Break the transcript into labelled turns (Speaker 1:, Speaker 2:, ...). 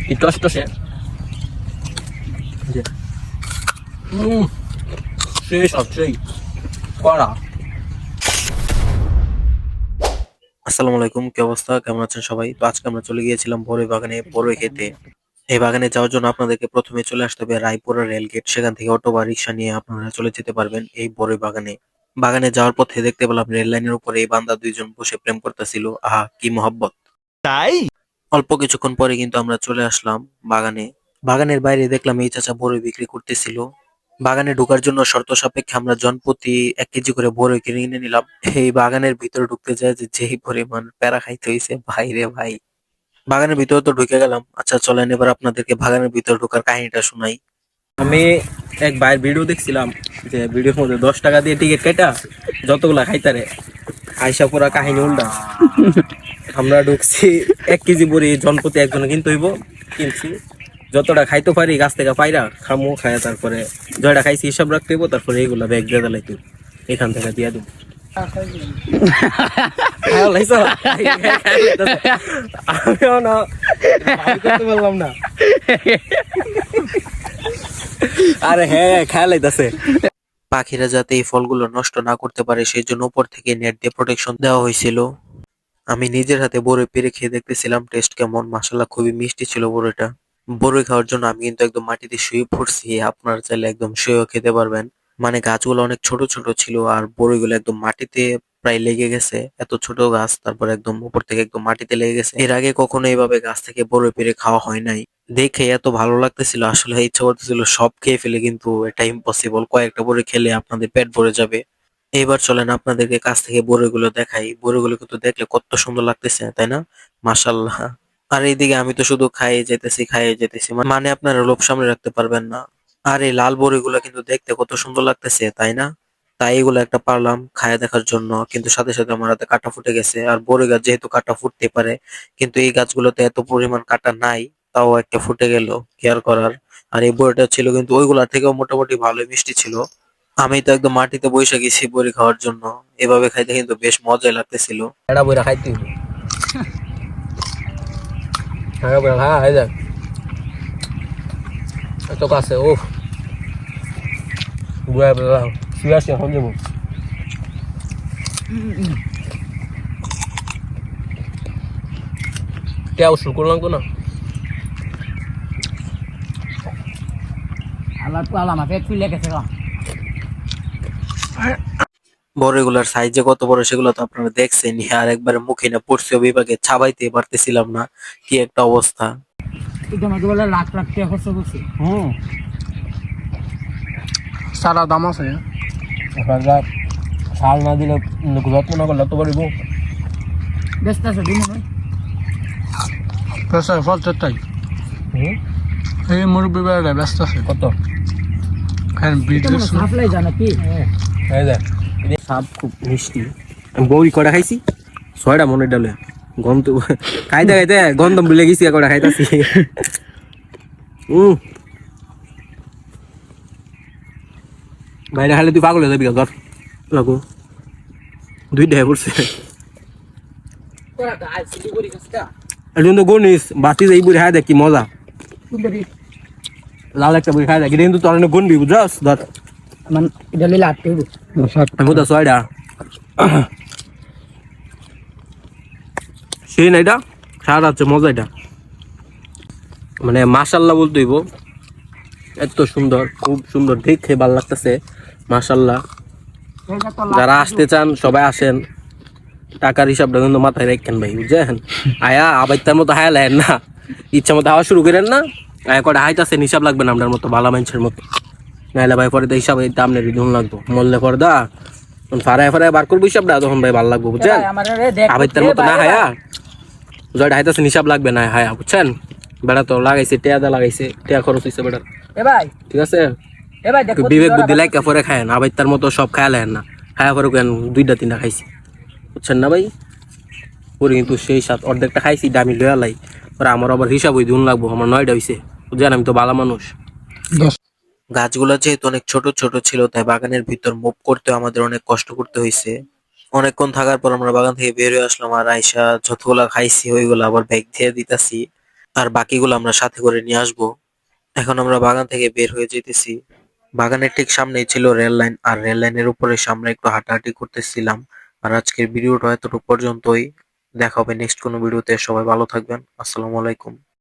Speaker 1: কি টসটসে সেই সব সেই কড়া।
Speaker 2: আসসালামু আলাইকুম, কি অবস্থা, কেমন আছেন সবাই? তো আজকে আমরা চলে গিয়েছিলাম বড়ই বাগানে বড়ই খেতে। এই বাগানে যাওয়ার জন্য আপনাদেরকে প্রথমে চলে আসতে হবে রায়পুরা রেলগেট, সেখান থেকে অটো বা রিক্সা নিয়ে আপনারা চলে যেতে পারবেন এই বড়ই বাগানে। বাগানে যাওয়ার পথে দেখতে পেলাম রেল লাইনের উপরে এই বান্দা দুইজন বসে প্রেম করতেছিল। আহা কি মহব্বত!
Speaker 1: তাই
Speaker 2: অল্প কিছুক্ষণ পরে কিন্তু আমরা চলে আসলাম বাগানে। বাগানের বাইরে দেখলাম এই চাচা বড়ই বিক্রি করতেছিল। বাগানে ঢোকার জন্য শর্ত সাপেক্ষে আমরা জনপ্রতি 1 কেজি করে বড়ই কিনে নিলাম। এই বাগানের ভিতরে ঢুকতে যায় যে যেই পরিমাণ প্যারা খাইতে হয়েছে ভাই রে ভাই। বাগানের ভিতরে তো ঢুকে গেলাম। আচ্ছা চলেন এবার আপনাদেরকে বাগানের ভিতরে ঢোকার কাহিনীটা শোনাই।
Speaker 1: আমি এক ভাইয়ের ভিডিও দেখছিলাম, যে ভিডিওর মধ্যে 10 টাকা দিয়ে টিকিট কেটা যতগুলা খাইতারে আইসা পুরা কাহিনী উল্টা। আমরা ঢুকছি 1 কেজি বড়ি জনপ্রতি একজনে কিনতে হইব। কিনছি যতটা খাইতে পারি গাছ থেকে পাইরা খামো, খায় তারপরে জয়টা খাইছি হিসাব রাখতে হইব, তারপরে এইগুলা ব্যাগ দিয়ে দিলাইতে হইব। এখান থেকে দিয়ে দিব। আমিও না ভাই করতে পারলাম না। আরে হ্যাঁ খেয়াল আইতাছে।
Speaker 2: পাখিরা যাতে এই ফলগুলো নষ্ট না করতে পারে সেই জন্য উপর থেকে নেট দিয়ে প্রোটেকশন দেওয়া হয়েছিল। আমি নিজের হাতে বড়ই পেরে খেয়ে দেখতেছিলাম টেস্ট কেমন। মাশাআল্লাহ খুবই মিষ্টি ছিল বড়ইটা। বড়ই খাওয়ার জন্য আমি কিন্তু একদম মাটিতে শুয়ে পড়ছি। আপনারা চাইলে একদম শুয়েও খেতে পারবেন। মানে গাছগুলো অনেক ছোট ছোট ছিল আর বড়ইগুলো একদম মাটিতে প্রায় লেগে গেছে। এত ছোট গাছ, তারপর একদম উপর থেকে একদম মাটিতে লেগে গেছে। এর আগে কখনো এইভাবে গাছ থেকে বড়ই পেরে খাওয়া হয় নাই। দেখে এত ভালো লাগতেছিল, আসলে ইচ্ছা করতেছিল সব খেয়ে ফেলে, কিন্তু এটা ইম্পসিবল। কয়েকটা বড়ি খেলে আপনাদের পেট ভরে যাবে। এবার চলেন আপনাদেরকে কাছ থেকে বড়ইগুলো দেখাই। বড়ইগুলো কিন্তু দেখলে কত সুন্দর লাগতেছে, তাই না? মাশাআল্লাহ। আর এইদিকে আমি তো শুধু খাইয়ে যেতেছি, মানে আপনারা লোভ সামনে রাখতে পারবেন না। আর এই লাল বড়িগুলো কিন্তু দেখতে কত সুন্দর লাগতেছে, তাই না? তাই এগুলো একটা পারলাম খাইয়ে দেখার জন্য, কিন্তু সাথে সাথে আমার হাতে কাঁটা ফুটে গেছে। আর বড়ই গাছ যেহেতু কাঁটা ফুটতে পারে, কিন্তু এই গাছগুলোতে এত পরিমাণ কাঁটা নাই, তাও একটা ফুটে গেল, কেয়ার করার। আর এই বড়িটা ছিল কিন্তু ওইগুলা থেকেও মোটামুটি ভালোই মিষ্টি ছিল। আমি তো একদম মাটিতে বইসা গেছি বড়ি খাওয়ার জন্য। এভাবে খাইতে কিন্তু বেশ মজাই লাগতেছিল।
Speaker 1: এটা বইরা খাইতে হইব। হ্যাঁ বইরা হ্যাঁ এই দেখ এত কাছে ও বুয়া বুয়া শুয়ে আসি এখন যাবো। কে উসুল করলাম তো না।
Speaker 3: আল্লাহ তো আল্লাহ আমাকে তুলে গেছে গো।
Speaker 2: বড়িগুলার সাইজ যে কত বড় সেগুলো তো আপনারা দেখছেন। আর একবারে মুখে না পড়ছে বিভাগে চাবাইতে পারতেছিলাম না, কি একটা অবস্থা।
Speaker 3: তুই তোমাকে বলে লাখ লাখ টাকা খরচ করছি।
Speaker 1: সারা দাম আছে এবার সার না দিলে যত্ন না করলে তো পারিব।
Speaker 3: ব্যস্ত আছে দিন নয়
Speaker 4: প্রেসার ফল চারটাই এই মুরব্বী বেড়াটা ব্যস্ত আছে
Speaker 1: কত
Speaker 4: হ্যাঁ বিদ্যুৎ
Speaker 3: সাপ্লাই জানা কি
Speaker 1: এই দেখ সাপ খুব মিষ্টি। বউরি কটা খাইছি 6টা মনে ডালে গন্ধ খাইতে খাইতে গন্ধম ভুলে গেছি কটা খাইতাছি। বাইরে খাইলে তুই পাগল হয়ে যাবি ঘর লাগো 2টা পড়ছে।
Speaker 3: তোরা তো আজ সিটি করি কষ্ট
Speaker 1: এখন তো গনিস বাতি যাই বুড়ি খাই দেখ কি মজা।
Speaker 3: সুন্দরী
Speaker 1: লাল একটা বুড়ি খাই দেখ কিন্তু তোর গন্ডি বুঝাস ধর
Speaker 3: মানে এটা লিলে আটকে হইব
Speaker 1: আমি তো 6টা সেই না এটা সারা হচ্ছে মজা। এটা মানে মাশাল্লাহ বলতে হইব, এত সুন্দর, খুব সুন্দর, দেখে ভালো লাগতেছে মাশাল্লাহ। যারা আসতে চান সবাই আসেন, টাকার হিসাবটা কিন্তু মাথায় রাখেন ভাই বুঝছেন। আয়া আবার তার মতো হায়া লেন না, ইচ্ছা মতো হাওয়া শুরু করেন না। আয়া কটা হাইতাছেন হিসাব লাগবে না আপনার মতো ভালো মানুষের মতো, নাহলে ভাই পরে তো হিসাব দাম নেই ধুন লাগবো মরলে পরে দা ফারায় ফারায় বার করবো হিসাবটা, তখন ভাই ভালো লাগবো বুঝছেন। আবার তার মতো না হায়া জয়টা হাইতাছেন হিসাব লাগবে না হায়া বুঝছেন। বেড়া তো লাগাইছে টেয়া দা লাগাইছে, টেয়া খরচ হয়েছে বেড়ার,
Speaker 3: এ ভাই
Speaker 1: ঠিক আছে।
Speaker 3: এ ভাই দেখো
Speaker 1: বিবেক বুদ্ধি লাইকা পরে খায় না, আবার তার মতো সব খায়া লেন না, খায়া পরে কেন 2টা 3টা খাইছি বুঝছেন না ভাই। পরে কিন্তু সেই সাত অর্ধেকটা খাইছি দামি লয়া লাই, পরে আমার আবার হিসাব হই ধুন লাগবো, আমার 9টা হয়েছে বুঝছেন। আমি তো ভালো মানুষ।
Speaker 2: গাছগুলো যেহেতু অনেক ছোট ছোট ছিল, তাই বাগানের ভিতর মুভ করতে আমাদের অনেক কষ্ট করতে হয়েছে। অনেকক্ষণ থাকার পর আমরা বাগান থেকে বের হয়ে আসলাম। আর আইসা যতগুলা খাইছি ওইগুলো আবার ব্যাগ দিয়ে দিতাছি। আর বাকিগুলো আমরা সাথে করে নিয়ে আসবো। এখন আমরা বাগান থেকে বের হয়ে যেতেছি। বাগানের ঠিক সামনেই ছিল রেল লাইন, আর রেল লাইনের উপরে সামনে একটু হাঁটাহাঁটি করতেছিলাম। আর আজকের ভিডিওটা এতটুকু পর্যন্তই। দেখা হবে নেক্সট কোনো ভিডিওতে। সবাই ভালো থাকবেন। আসসালামু আলাইকুম।